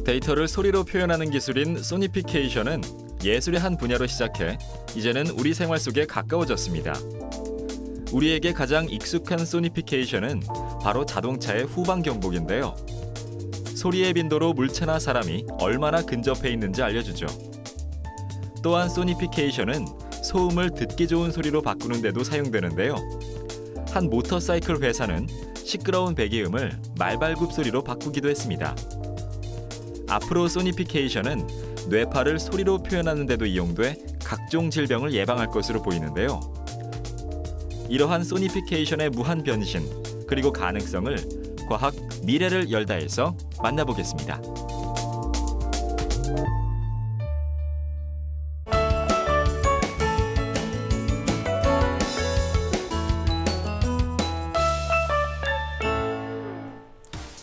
데이터를 소리로 표현하는 기술인 소니피케이션은 예술의 한 분야로 시작해 이제는 우리 생활 속에 가까워졌습니다. 우리에게 가장 익숙한 소니피케이션은 바로 자동차의 후방 경보기인데요. 소리의 빈도로 물체나 사람이 얼마나 근접해 있는지 알려주죠. 또한 소니피케이션은 소음을 듣기 좋은 소리로 바꾸는 데도 사용되는데요. 한 모터사이클 회사는 시끄러운 배기음을 말발굽 소리로 바꾸기도 했습니다. 앞으로 소니피케이션은 뇌파를 소리로 표현하는 데도 이용돼 각종 질병을 예방할 것으로 보이는데요. 이러한 소니피케이션의 무한 변신, 그리고 가능성을 과학 미래를 열다에서 만나보겠습니다.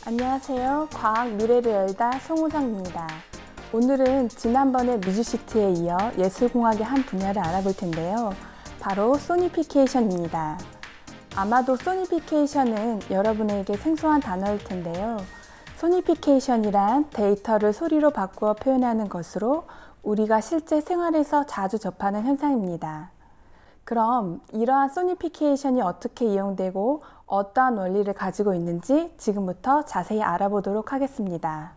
안녕하세요. 과학 미래를 열다 송우성입니다. 오늘은 지난번에 뮤직시트에 이어 예술공학의 한 분야를 알아볼 텐데요. 바로 소니피케이션입니다. 아마도 소니피케이션은 여러분에게 생소한 단어일 텐데요. 소니피케이션이란 데이터를 소리로 바꾸어 표현하는 것으로 우리가 실제 생활에서 자주 접하는 현상입니다. 그럼 이러한 소니피케이션이 어떻게 이용되고 어떠한 원리를 가지고 있는지 지금부터 자세히 알아보도록 하겠습니다.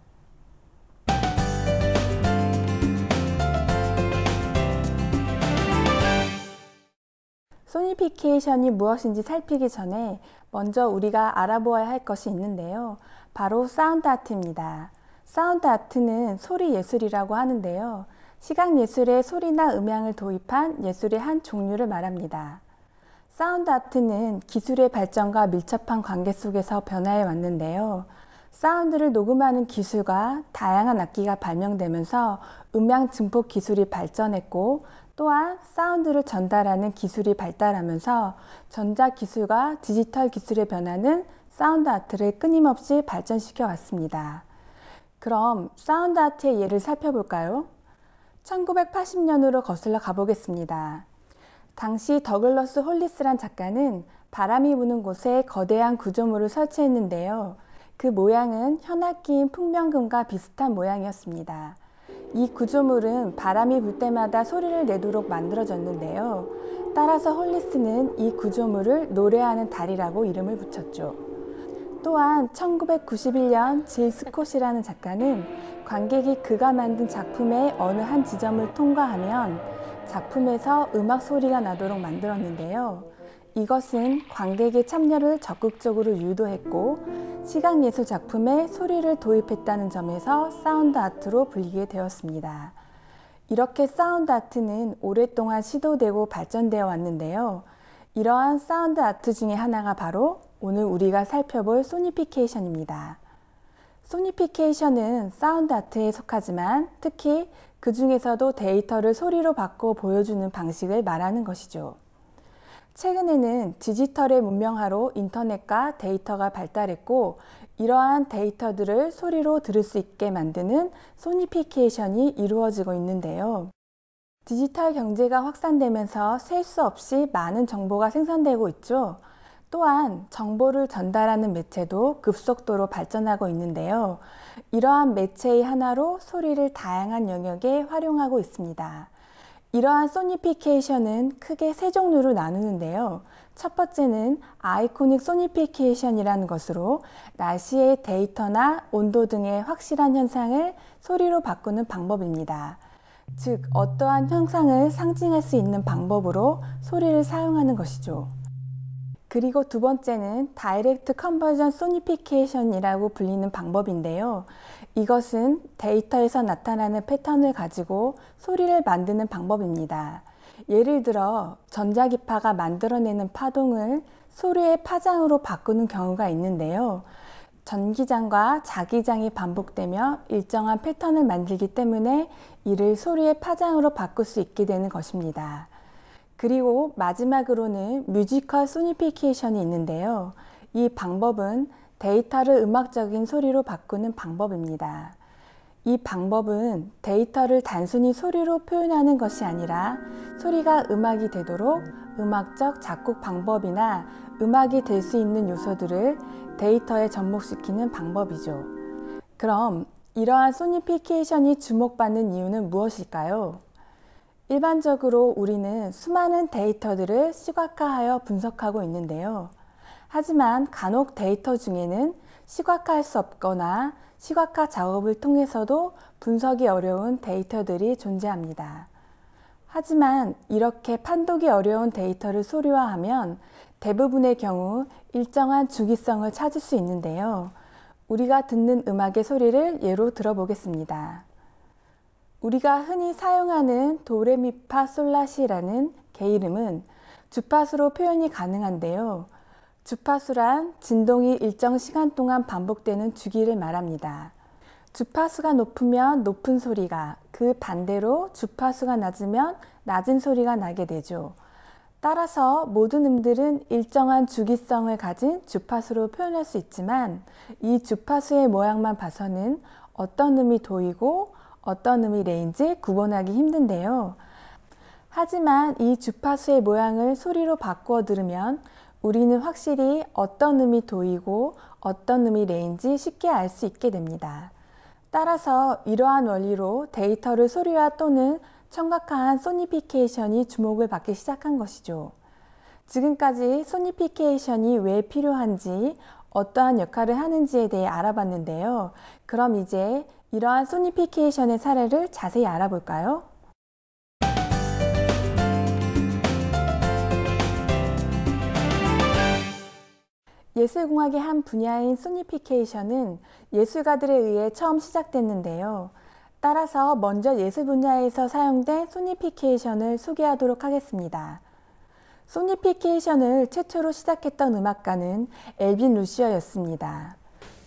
소니피케이션이 무엇인지 살피기 전에 먼저 우리가 알아보아야 할 것이 있는데요. 바로 사운드 아트입니다. 사운드 아트는 소리 예술이라고 하는데요. 시각 예술에 소리나 음향을 도입한 예술의 한 종류를 말합니다. 사운드 아트는 기술의 발전과 밀접한 관계 속에서 변화해 왔는데요. 사운드를 녹음하는 기술과 다양한 악기가 발명되면서 음향 증폭 기술이 발전했고, 또한 사운드를 전달하는 기술이 발달하면서 전자기술과 디지털 기술의 변화는 사운드 아트를 끊임없이 발전시켜 왔습니다. 그럼 사운드 아트의 예를 살펴볼까요? 1980년으로 거슬러 가보겠습니다. 당시 더글러스 홀리스란 작가는 바람이 부는 곳에 거대한 구조물을 설치했는데요. 그 모양은 현악기인 풍명금과 비슷한 모양이었습니다. 이 구조물은 바람이 불 때마다 소리를 내도록 만들어졌는데요. 따라서 홀리스는 이 구조물을 노래하는 달이라고 이름을 붙였죠. 또한 1991년 질 스콧이라는 작가는 관객이 그가 만든 작품의 어느 한 지점을 통과하면 작품에서 음악 소리가 나도록 만들었는데요. 이것은 관객의 참여를 적극적으로 유도했고 시각예술 작품에 소리를 도입했다는 점에서 사운드 아트로 불리게 되었습니다. 이렇게 사운드 아트는 오랫동안 시도되고 발전되어 왔는데요. 이러한 사운드 아트 중에 하나가 바로 오늘 우리가 살펴볼 소니피케이션입니다. 소니피케이션은 사운드 아트에 속하지만 특히 그 중에서도 데이터를 소리로 바꿔 보여주는 방식을 말하는 것이죠. 최근에는 디지털의 문명화로 인터넷과 데이터가 발달했고 이러한 데이터들을 소리로 들을 수 있게 만드는 소니피케이션이 이루어지고 있는데요. 디지털 경제가 확산되면서 셀 수 없이 많은 정보가 생성되고 있죠. 또한 정보를 전달하는 매체도 급속도로 발전하고 있는데요. 이러한 매체의 하나로 소리를 다양한 영역에 활용하고 있습니다. 이러한 소니피케이션은 크게 세 종류로 나누는데요. 첫 번째는 아이코닉 소니피케이션이라는 것으로 날씨의 데이터나 온도 등의 확실한 현상을 소리로 바꾸는 방법입니다. 즉, 어떠한 현상을 상징할 수 있는 방법으로 소리를 사용하는 것이죠. 그리고 두 번째는 다이렉트 컨버전 소니피케이션이라고 불리는 방법인데요. 이것은 데이터에서 나타나는 패턴을 가지고 소리를 만드는 방법입니다. 예를 들어 전자기파가 만들어내는 파동을 소리의 파장으로 바꾸는 경우가 있는데요. 전기장과 자기장이 반복되며 일정한 패턴을 만들기 때문에 이를 소리의 파장으로 바꿀 수 있게 되는 것입니다. 그리고 마지막으로는 뮤지컬 소니피케이션이 있는데요. 이 방법은 데이터를 음악적인 소리로 바꾸는 방법입니다. 이 방법은 데이터를 단순히 소리로 표현하는 것이 아니라 소리가 음악이 되도록 음악적 작곡 방법이나 음악이 될 수 있는 요소들을 데이터에 접목시키는 방법이죠. 그럼 이러한 소니피케이션이 주목받는 이유는 무엇일까요? 일반적으로 우리는 수많은 데이터들을 시각화하여 분석하고 있는데요. 하지만 간혹 데이터 중에는 시각화할 수 없거나 시각화 작업을 통해서도 분석이 어려운 데이터들이 존재합니다. 하지만 이렇게 판독이 어려운 데이터를 소리화하면 대부분의 경우 일정한 주기성을 찾을 수 있는데요. 우리가 듣는 음악의 소리를 예로 들어보겠습니다. 우리가 흔히 사용하는 도레미파솔라시라는 계이름은 주파수로 표현이 가능한데요. 주파수란 진동이 일정 시간 동안 반복되는 주기를 말합니다. 주파수가 높으면 높은 소리가, 그 반대로 주파수가 낮으면 낮은 소리가 나게 되죠. 따라서 모든 음들은 일정한 주기성을 가진 주파수로 표현할 수 있지만 이 주파수의 모양만 봐서는 어떤 음이 도이고 어떤 음이 레인지 구분하기 힘든데요. 하지만 이 주파수의 모양을 소리로 바꾸어 들으면 우리는 확실히 어떤 음이 도이고 어떤 음이 레인지 쉽게 알 수 있게 됩니다. 따라서 이러한 원리로 데이터를 소리화 또는 청각화한 소니피케이션이 주목을 받기 시작한 것이죠. 지금까지 소니피케이션이 왜 필요한지, 어떠한 역할을 하는지에 대해 알아봤는데요. 그럼 이제 이러한 소니피케이션의 사례를 자세히 알아볼까요? 예술공학의 한 분야인 소니피케이션은 예술가들에 의해 처음 시작됐는데요. 따라서 먼저 예술 분야에서 사용된 소니피케이션을 소개하도록 하겠습니다. 소니피케이션을 최초로 시작했던 음악가는 엘빈 루시어였습니다.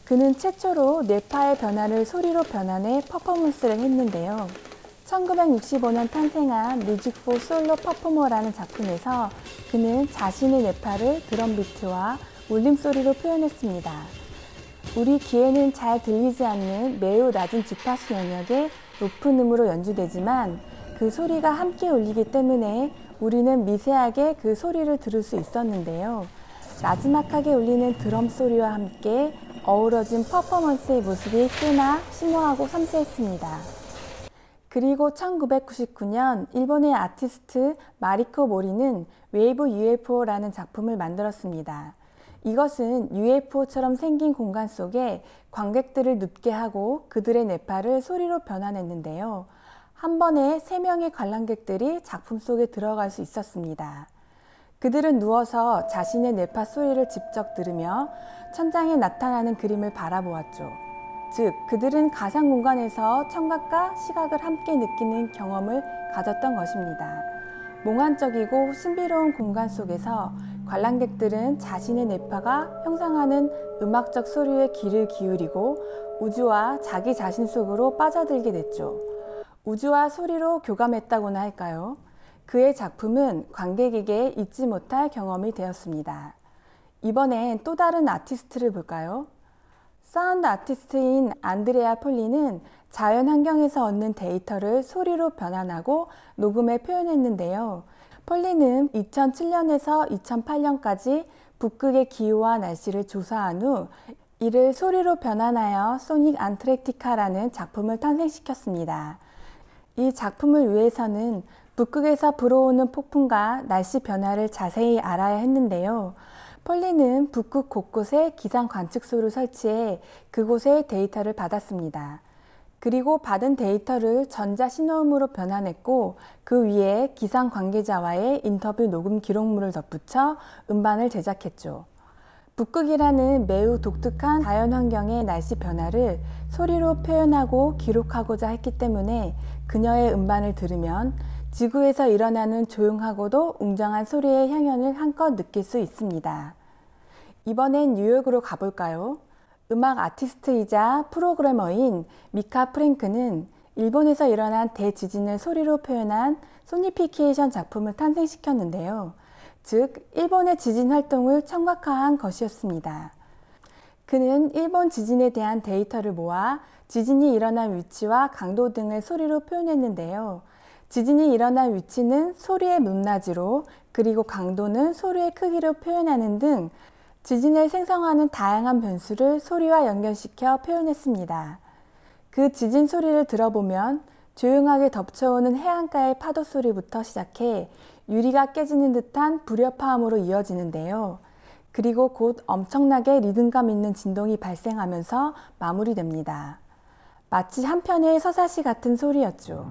그는 최초로 뇌파의 변화를 소리로 변환해 퍼포먼스를 했는데요. 1965년 탄생한 뮤직 포 솔로 퍼포머라는 작품에서 그는 자신의 뇌파를 드럼 비트와 울림소리로 표현했습니다. 우리 귀에는 잘 들리지 않는 매우 낮은 주파수 영역의 높은 음으로 연주되지만 그 소리가 함께 울리기 때문에 우리는 미세하게 그 소리를 들을 수 있었는데요. 나지막하게 울리는 드럼 소리와 함께 어우러진 퍼포먼스의 모습이 꽤나 심오하고 섬세했습니다. 그리고 1999년 일본의 아티스트 마리코 모리는 웨이브 UFO라는 작품을 만들었습니다. 이것은 UFO처럼 생긴 공간 속에 관객들을 눕게 하고 그들의 뇌파를 소리로 변환했는데요. 한 번에 3명의 관람객들이 작품 속에 들어갈 수 있었습니다. 그들은 누워서 자신의 뇌파 소리를 직접 들으며 천장에 나타나는 그림을 바라보았죠. 즉, 그들은 가상 공간에서 청각과 시각을 함께 느끼는 경험을 가졌던 것입니다. 몽환적이고 신비로운 공간 속에서 관람객들은 자신의 뇌파가 형성하는 음악적 소리에 귀를 기울이고 우주와 자기 자신 속으로 빠져들게 됐죠. 우주와 소리로 교감했다고나 할까요? 그의 작품은 관객에게 잊지 못할 경험이 되었습니다. 이번엔 또 다른 아티스트를 볼까요? 사운드 아티스트인 안드레아 폴리는 자연 환경에서 얻는 데이터를 소리로 변환하고 녹음해 표현했는데요. 폴리는 2007년에서 2008년까지 북극의 기후와 날씨를 조사한 후 이를 소리로 변환하여 소닉 안트랙티카라는 작품을 탄생시켰습니다. 이 작품을 위해서는 북극에서 불어오는 폭풍과 날씨 변화를 자세히 알아야 했는데요. 폴리는 북극 곳곳에 기상 관측소를 설치해 그곳의 데이터를 받았습니다. 그리고 받은 데이터를 전자신호음으로 변환했고 그 위에 기상 관계자와의 인터뷰 녹음 기록물을 덧붙여 음반을 제작했죠. 북극이라는 매우 독특한 자연환경의 날씨 변화를 소리로 표현하고 기록하고자 했기 때문에 그녀의 음반을 들으면 지구에서 일어나는 조용하고도 웅장한 소리의 향연을 한껏 느낄 수 있습니다. 이번엔 뉴욕으로 가볼까요? 음악 아티스트이자 프로그래머인 미카 프랭크는 일본에서 일어난 대지진을 소리로 표현한 소니피케이션 작품을 탄생시켰는데요. 즉, 일본의 지진 활동을 청각화한 것이었습니다. 그는 일본 지진에 대한 데이터를 모아 지진이 일어난 위치와 강도 등을 소리로 표현했는데요. 지진이 일어난 위치는 소리의 높낮이로, 그리고 강도는 소리의 크기로 표현하는 등 지진을 생성하는 다양한 변수를 소리와 연결시켜 표현했습니다. 그 지진 소리를 들어보면 조용하게 덮쳐오는 해안가의 파도 소리부터 시작해 유리가 깨지는 듯한 불협화음으로 이어지는데요. 그리고 곧 엄청나게 리듬감 있는 진동이 발생하면서 마무리됩니다. 마치 한편의 서사시 같은 소리였죠.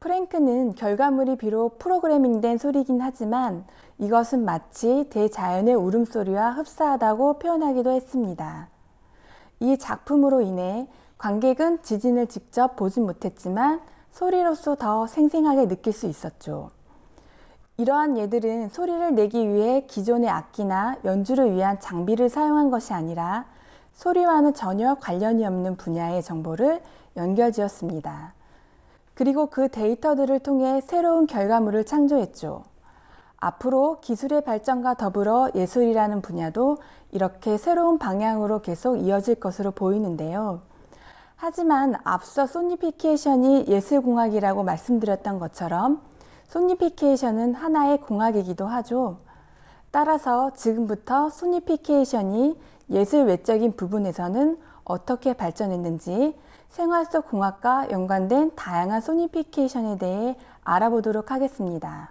프랭크는 결과물이 비록 프로그래밍된 소리이긴 하지만 이것은 마치 대자연의 울음소리와 흡사하다고 표현하기도 했습니다. 이 작품으로 인해 관객은 지진을 직접 보진 못했지만 소리로서 더 생생하게 느낄 수 있었죠. 이러한 예들은 소리를 내기 위해 기존의 악기나 연주를 위한 장비를 사용한 것이 아니라 소리와는 전혀 관련이 없는 분야의 정보를 연결지었습니다. 그리고 그 데이터들을 통해 새로운 결과물을 창조했죠. 앞으로 기술의 발전과 더불어 예술이라는 분야도 이렇게 새로운 방향으로 계속 이어질 것으로 보이는데요. 하지만 앞서 소니피케이션이 예술공학이라고 말씀드렸던 것처럼 소니피케이션은 하나의 공학이기도 하죠. 따라서 지금부터 소니피케이션이 예술 외적인 부분에서는 어떻게 발전했는지 생활 속 공학과 연관된 다양한 소니피케이션에 대해 알아보도록 하겠습니다.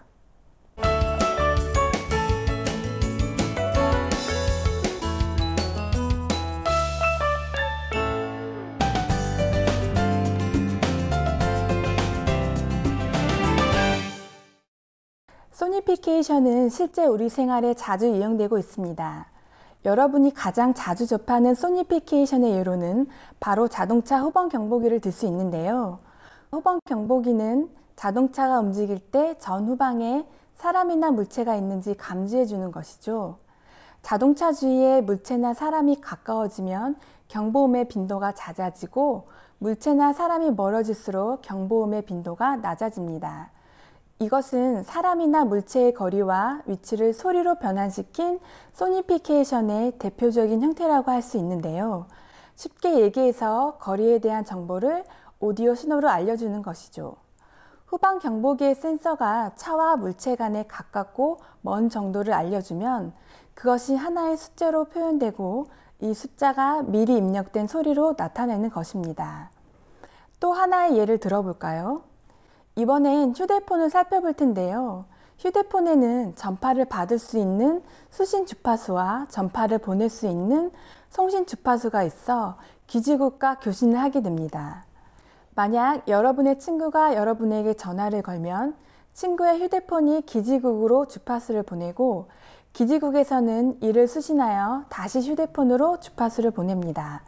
소니피케이션은 실제 우리 생활에 자주 이용되고 있습니다. 여러분이 가장 자주 접하는 소니피케이션의 예로는 바로 자동차 후방 경보기를 들 수 있는데요. 후방 경보기는 자동차가 움직일 때 전후방에 사람이나 물체가 있는지 감지해 주는 것이죠. 자동차 주위에 물체나 사람이 가까워지면 경보음의 빈도가 잦아지고 물체나 사람이 멀어질수록 경보음의 빈도가 낮아집니다. 이것은 사람이나 물체의 거리와 위치를 소리로 변환시킨 소니피케이션의 대표적인 형태라고 할 수 있는데요. 쉽게 얘기해서 거리에 대한 정보를 오디오 신호로 알려주는 것이죠. 후방 경보기의 센서가 차와 물체 간에 가깝고 먼 정도를 알려주면 그것이 하나의 숫자로 표현되고 이 숫자가 미리 입력된 소리로 나타내는 것입니다. 또 하나의 예를 들어볼까요? 이번엔 휴대폰을 살펴볼 텐데요. 휴대폰에는 전파를 받을 수 있는 수신 주파수와 전파를 보낼 수 있는 송신 주파수가 있어 기지국과 교신을 하게 됩니다. 만약 여러분의 친구가 여러분에게 전화를 걸면 친구의 휴대폰이 기지국으로 주파수를 보내고 기지국에서는 이를 수신하여 다시 휴대폰으로 주파수를 보냅니다.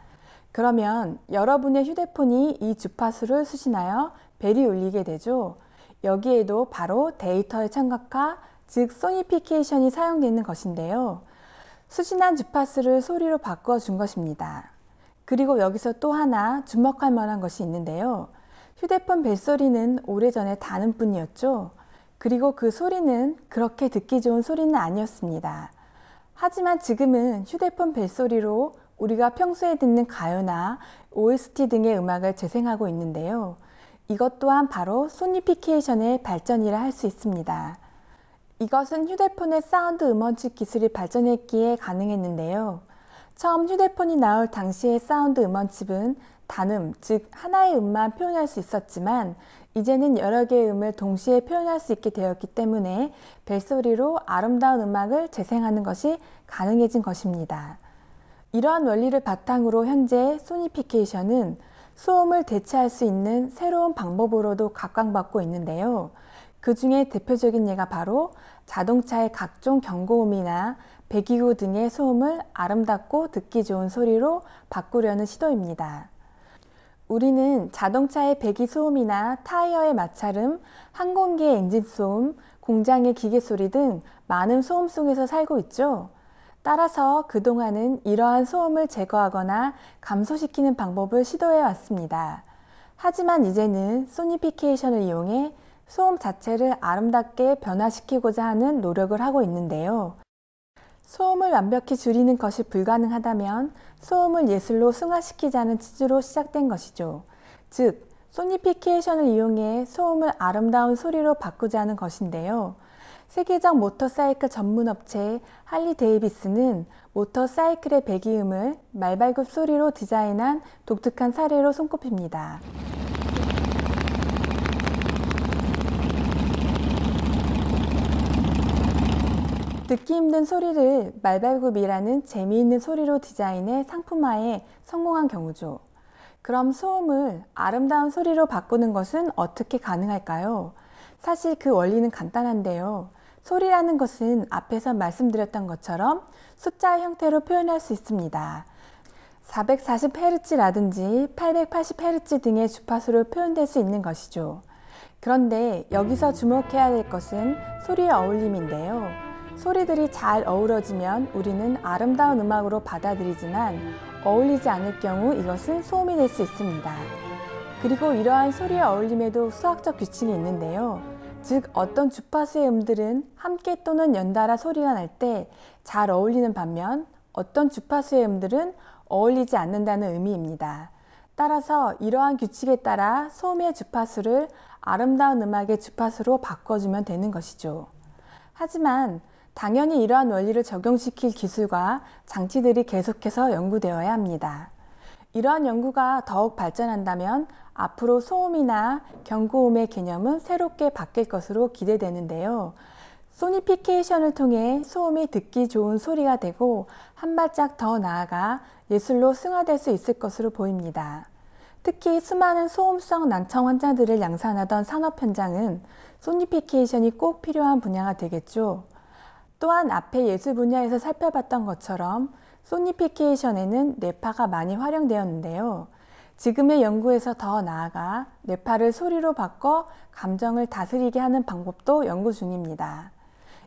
그러면 여러분의 휴대폰이 이 주파수를 수신하여 벨이 울리게 되죠. 여기에도 바로 데이터의 청각화, 즉 소니피케이션이 사용되는 것인데요. 수신한 주파수를 소리로 바꿔 준 것입니다. 그리고 여기서 또 하나 주목할 만한 것이 있는데요. 휴대폰 벨소리는 오래전에 다는 뿐이었죠. 그리고 그 소리는 그렇게 듣기 좋은 소리는 아니었습니다. 하지만 지금은 휴대폰 벨소리로 우리가 평소에 듣는 가요나 OST 등의 음악을 재생하고 있는데요. 이것 또한 바로 소니피케이션의 발전이라 할 수 있습니다. 이것은 휴대폰의 사운드 음원칩 기술이 발전했기에 가능했는데요. 처음 휴대폰이 나올 당시의 사운드 음원칩은 단음, 즉 하나의 음만 표현할 수 있었지만 이제는 여러 개의 음을 동시에 표현할 수 있게 되었기 때문에 벨소리로 아름다운 음악을 재생하는 것이 가능해진 것입니다. 이러한 원리를 바탕으로 현재 소니피케이션은 소음을 대체할 수 있는 새로운 방법으로도 각광받고 있는데요. 그 중에 대표적인 예가 바로 자동차의 각종 경고음이나 배기구 등의 소음을 아름답고 듣기 좋은 소리로 바꾸려는 시도입니다. 우리는 자동차의 배기 소음이나 타이어의 마찰음, 항공기의 엔진 소음, 공장의 기계 소리 등 많은 소음 속에서 살고 있죠. 따라서 그동안은 이러한 소음을 제거하거나 감소시키는 방법을 시도해 왔습니다. 하지만 이제는 소니피케이션을 이용해 소음 자체를 아름답게 변화시키고자 하는 노력을 하고 있는데요. 소음을 완벽히 줄이는 것이 불가능하다면 소음을 예술로 승화시키자는 취지로 시작된 것이죠. 즉, 소니피케이션을 이용해 소음을 아름다운 소리로 바꾸자는 것인데요. 세계적 모터사이클 전문 업체 할리 데이비스는 모터사이클의 배기음을 말발굽 소리로 디자인한 독특한 사례로 손꼽힙니다. 듣기 힘든 소리를 말발굽이라는 재미있는 소리로 디자인해 상품화에 성공한 경우죠. 그럼 소음을 아름다운 소리로 바꾸는 것은 어떻게 가능할까요? 사실 그 원리는 간단한데요. 소리라는 것은 앞에서 말씀드렸던 것처럼 숫자의 형태로 표현할 수 있습니다. 440Hz라든지 880Hz 등의 주파수로 표현될 수 있는 것이죠. 그런데 여기서 주목해야 될 것은 소리의 어울림인데요. 소리들이 잘 어우러지면 우리는 아름다운 음악으로 받아들이지만 어울리지 않을 경우 이것은 소음이 될 수 있습니다. 그리고 이러한 소리의 어울림에도 수학적 규칙이 있는데요. 즉, 어떤 주파수의 음들은 함께 또는 연달아 소리가 날 때 잘 어울리는 반면 어떤 주파수의 음들은 어울리지 않는다는 의미입니다. 따라서 이러한 규칙에 따라 소음의 주파수를 아름다운 음악의 주파수로 바꿔주면 되는 것이죠. 하지만 당연히 이러한 원리를 적용시킬 기술과 장치들이 계속해서 연구되어야 합니다. 이러한 연구가 더욱 발전한다면 앞으로 소음이나 경고음의 개념은 새롭게 바뀔 것으로 기대되는데요. 소니피케이션을 통해 소음이 듣기 좋은 소리가 되고 한 발짝 더 나아가 예술로 승화될 수 있을 것으로 보입니다. 특히 수많은 소음성 난청 환자들을 양산하던 산업 현장은 소니피케이션이 꼭 필요한 분야가 되겠죠. 또한 앞에 예술 분야에서 살펴봤던 것처럼 소니피케이션에는 뇌파가 많이 활용되었는데요. 지금의 연구에서 더 나아가 뇌파를 소리로 바꿔 감정을 다스리게 하는 방법도 연구 중입니다.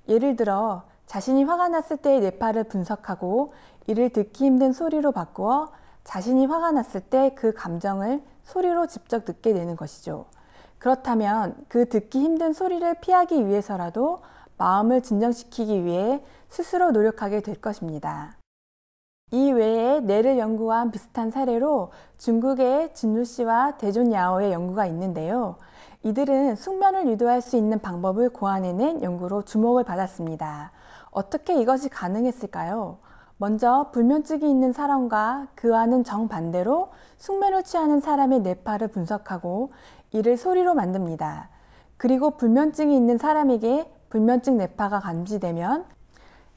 예를 들어 자신이 화가 났을 때의 뇌파를 분석하고 이를 듣기 힘든 소리로 바꾸어 자신이 화가 났을 때 그 감정을 소리로 직접 듣게 되는 것이죠. 그렇다면 그 듣기 힘든 소리를 피하기 위해서라도 마음을 진정시키기 위해 스스로 노력하게 될 것입니다. 이 외에 뇌를 연구한 비슷한 사례로 중국의 진루 씨와 대존 야오의 연구가 있는데요. 이들은 숙면을 유도할 수 있는 방법을 고안해낸 연구로 주목을 받았습니다. 어떻게 이것이 가능했을까요? 먼저 불면증이 있는 사람과 그와는 정반대로 숙면을 취하는 사람의 뇌파를 분석하고 이를 소리로 만듭니다. 그리고 불면증이 있는 사람에게 불면증 뇌파가 감지되면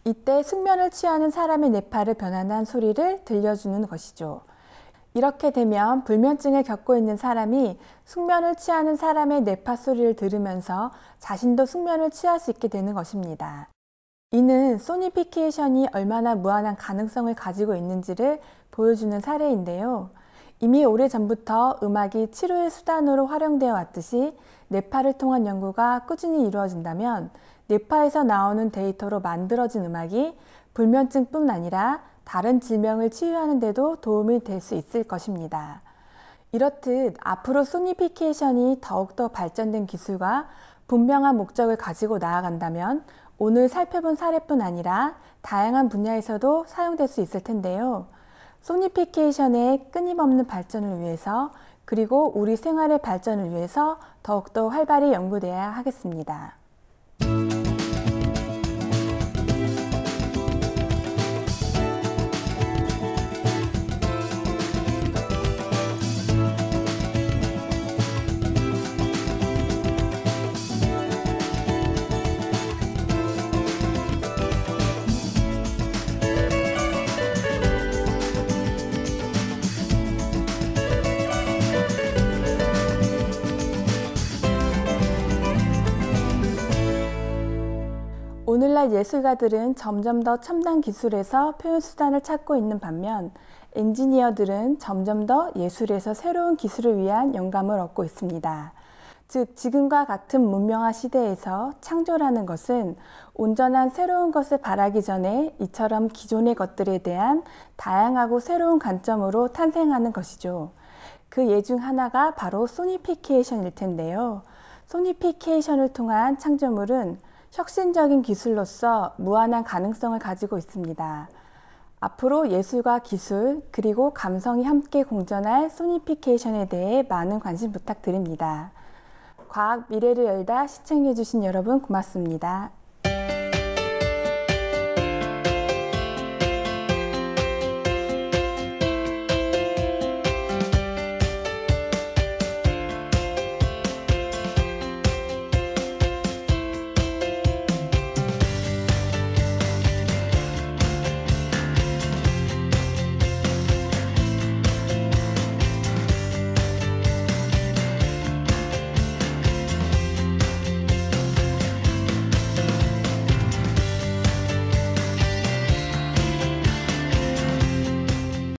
이때 숙면을 취하는 사람의 뇌파를 변환한 소리를 들려주는 것이죠. 이렇게 되면 불면증을 겪고 있는 사람이 숙면을 취하는 사람의 뇌파 소리를 들으면서 자신도 숙면을 취할 수 있게 되는 것입니다. 이는 소니피케이션이 얼마나 무한한 가능성을 가지고 있는지를 보여주는 사례인데요. 이미 오래전부터 음악이 치료의 수단으로 활용되어 왔듯이 뇌파를 통한 연구가 꾸준히 이루어진다면 뇌파에서 나오는 데이터로 만들어진 음악이 불면증뿐 아니라 다른 질병을 치유하는 데도 도움이 될 수 있을 것입니다. 이렇듯 앞으로 소니피케이션이 더욱더 발전된 기술과 분명한 목적을 가지고 나아간다면 오늘 살펴본 사례뿐 아니라 다양한 분야에서도 사용될 수 있을 텐데요. 소니피케이션의 끊임없는 발전을 위해서 그리고 우리 생활의 발전을 위해서 더욱더 활발히 연구되어야 하겠습니다. 오늘날 예술가들은 점점 더 첨단 기술에서 표현 수단을 찾고 있는 반면 엔지니어들은 점점 더 예술에서 새로운 기술을 위한 영감을 얻고 있습니다. 즉, 지금과 같은 문명화 시대에서 창조라는 것은 온전한 새로운 것을 바라기 전에 이처럼 기존의 것들에 대한 다양하고 새로운 관점으로 탄생하는 것이죠. 그 예 중 하나가 바로 소니피케이션일 텐데요. 소니피케이션을 통한 창조물은 혁신적인 기술로서 무한한 가능성을 가지고 있습니다. 앞으로 예술과 기술 그리고 감성이 함께 공존할 소니피케이션에 대해 많은 관심 부탁드립니다. 과학 미래를 열다 시청해주신 여러분 고맙습니다.